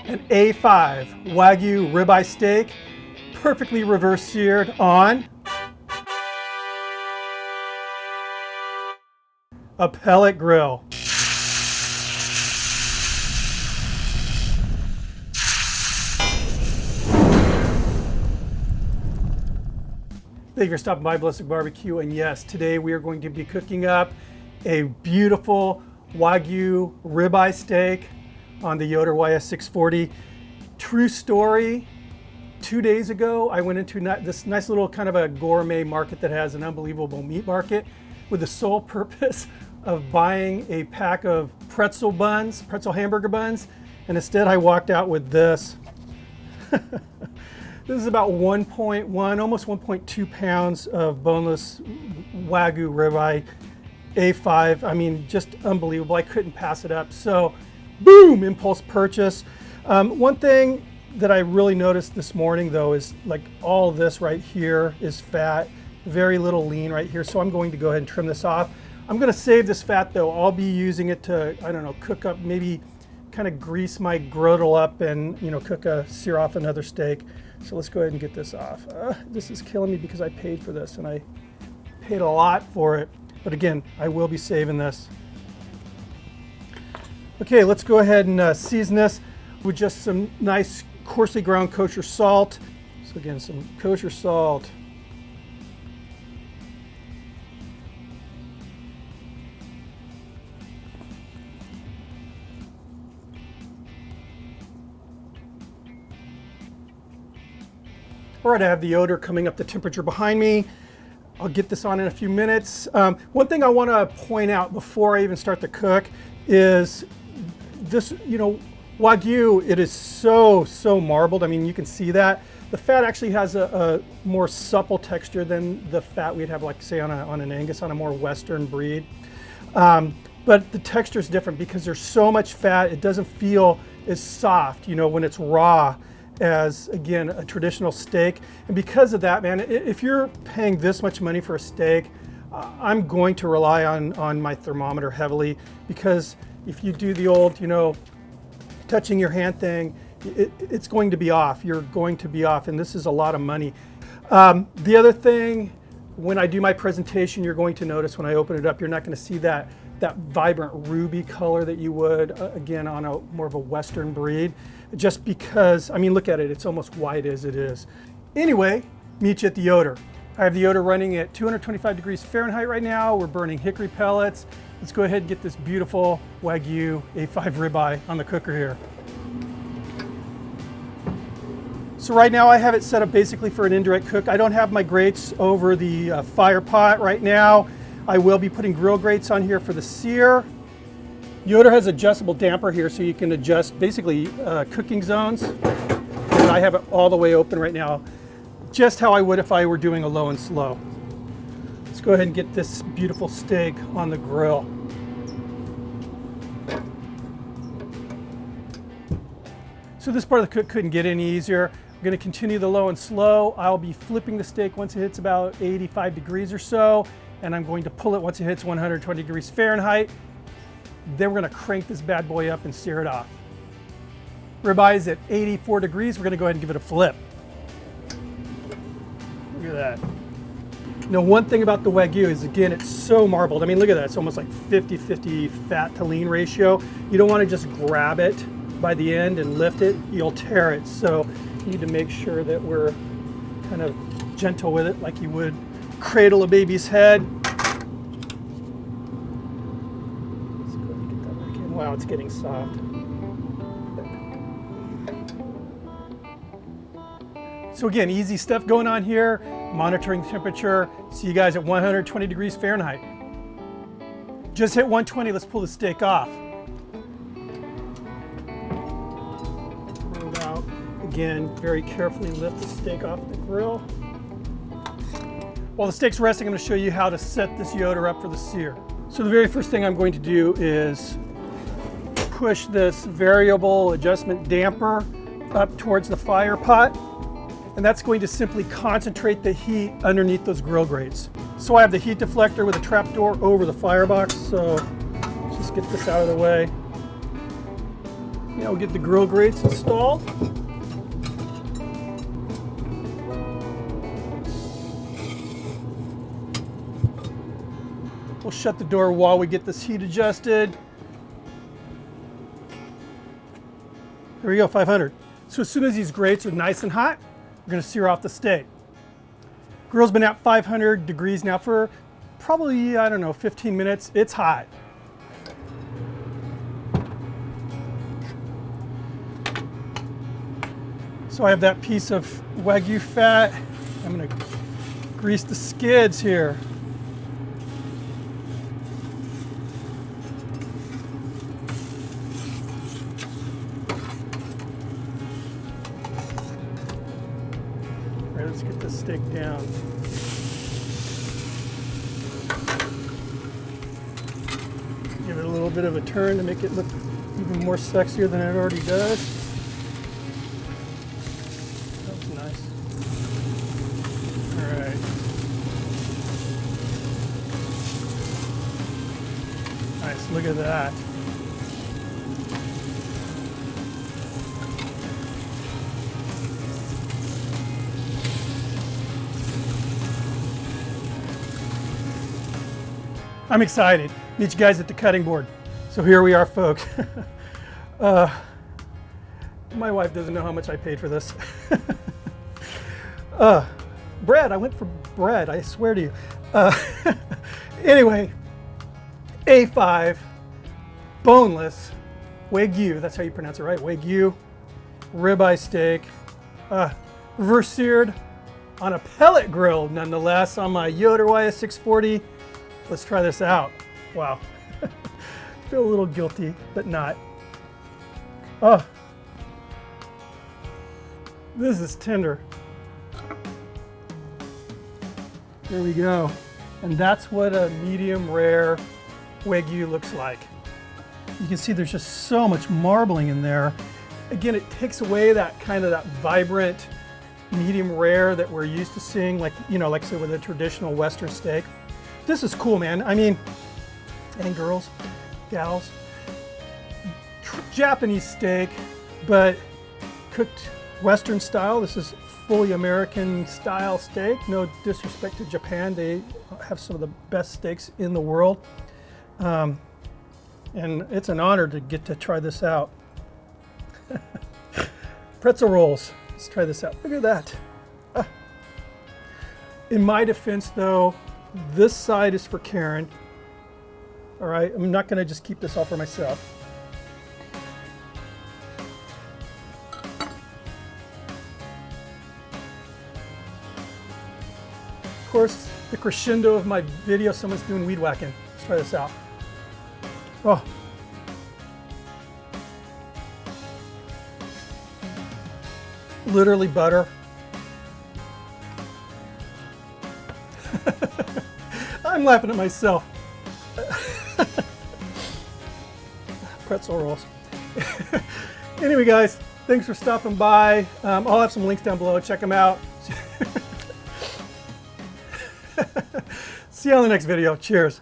an A5 Wagyu ribeye steak, perfectly reverse seared on a pellet grill. Thank you for stopping by Ballistic Barbecue, and yes, today we are going to be cooking up a beautiful Wagyu ribeye steak on the Yoder YS640. True story, 2 days ago I went into this nice little kind of a gourmet market that has an unbelievable meat market with the sole purpose of buying a pack of pretzel hamburger buns, and instead I walked out with this. This is about 1.1, almost 1.2 pounds of boneless Wagyu ribeye, A5. I mean, just unbelievable. I couldn't pass it up. So, boom, impulse purchase. One thing that I really noticed this morning, though, is like all this right here is fat, very little lean right here. So I'm going to go ahead and trim this off. I'm going to save this fat, though. I'll be using it to, I don't know, cook up, maybe kind of grease my griddle up and, you know, sear off another steak. So let's go ahead and get this off. This is killing me because I paid for this and I paid a lot for it. But again, I will be saving this. Okay, let's go ahead and season this with just some nice coarsely ground kosher salt. So again, some kosher salt. All right, I have the Yoder coming up the temperature behind me. I'll get this on in a few minutes. One thing I want to point out before I even start to cook is this, you know, Wagyu, it is so marbled. I mean, you can see that. The fat actually has a more supple texture than the fat we'd have, like, say, on an Angus, on a more Western breed. But the texture is different because there's so much fat, it doesn't feel as soft, you know, when it's raw as, again, a traditional steak. And because of that, man, if you're paying this much money for a steak, I'm going to rely on my thermometer heavily, because if you do the old, you know, touching your hand thing, it's going to be off. You're going to be off, and this is a lot of money. The other thing, when I do my presentation, you're going to notice when I open it up, you're not going to see that vibrant ruby color that you would, again, on a more of a Western breed, just because, I mean, look at it, it's almost white as it is. Anyway, meet you at the Yoder. I have the Yoder running at 225 degrees Fahrenheit right now. We're burning hickory pellets. Let's go ahead and get this beautiful Wagyu A5 ribeye on the cooker here. So right now I have it set up basically for an indirect cook. I don't have my grates over the fire pot right now. I will be putting grill grates on here for the sear. Yoder has adjustable damper here, so you can adjust basically cooking zones. And I have it all the way open right now, just how I would if I were doing a low and slow. Let's go ahead and get this beautiful steak on the grill. So this part of the cook couldn't get any easier. I'm going to continue the low and slow. I'll be flipping the steak once it hits about 85 degrees or so, and I'm going to pull it once it hits 120 degrees Fahrenheit. Then we're going to crank this bad boy up and sear it off. Ribeye is at 84 degrees. We're going to go ahead and give it a flip. Look at that. Now, one thing about the Wagyu is, again, it's so marbled. I mean, look at that. It's almost like 50-50 fat to lean ratio. You don't want to just grab it by the end and lift it. You'll tear it. So you need to make sure that we're kind of gentle with it, like you would cradle a baby's head. Wow, it's getting soft. So again, easy stuff going on here. Monitoring temperature. See you guys at 120 degrees Fahrenheit. Just hit 120, let's pull the steak off. Roll it out. Again, very carefully lift the steak off the grill. While the steak's resting, I'm going to show you how to set this Yoder up for the sear. So the very first thing I'm going to do is push this variable adjustment damper up towards the fire pot, and that's going to simply concentrate the heat underneath those grill grates. So I have the heat deflector with a trapdoor over the firebox, so let's just get this out of the way. Now we'll get the grill grates installed. We'll shut the door while we get this heat adjusted. There we go, 500. So as soon as these grates are nice and hot, we're gonna sear off the steak. Grill's been at 500 degrees now for probably, I don't know, 15 minutes. It's hot. So I have that piece of Wagyu fat. I'm gonna grease the skids here. All right, let's get this steak down. Give it a little bit of a turn to make it look even more sexier than it already does. Nice, look at that. I'm excited. Meet you guys at the cutting board. So here we are, folks. My wife doesn't know how much I paid for this. Bread, I went for bread, I swear to you. Anyway. A5 boneless Wagyu, that's how you pronounce it, right? Wagyu ribeye steak, reverse seared on a pellet grill, nonetheless, on my Yoder YS640. Let's try this out. Wow, feel a little guilty, but not. Oh, this is tender. There we go, and that's what a medium rare Wagyu looks like. You can see there's just so much marbling in there. Again, it takes away that kind of that vibrant medium rare that we're used to seeing, like, you know, like say with a traditional Western steak. This is cool, man. I mean, and girls, gals, Japanese steak, but cooked Western style. This is fully American style steak. No disrespect to Japan. They have some of the best steaks in the world. And it's an honor to get to try this out. Pretzel rolls. Let's try this out. Look at that. In my defense, though, this side is for Karen. All right, I'm not going to just keep this all for myself. Of course, the crescendo of my video, someone's doing weed whacking. Let's try this out. Oh. Literally butter. I'm laughing at myself. Pretzel rolls. Anyway, guys, thanks for stopping by. I'll have some links down below. Check them out. See you on the next video. Cheers.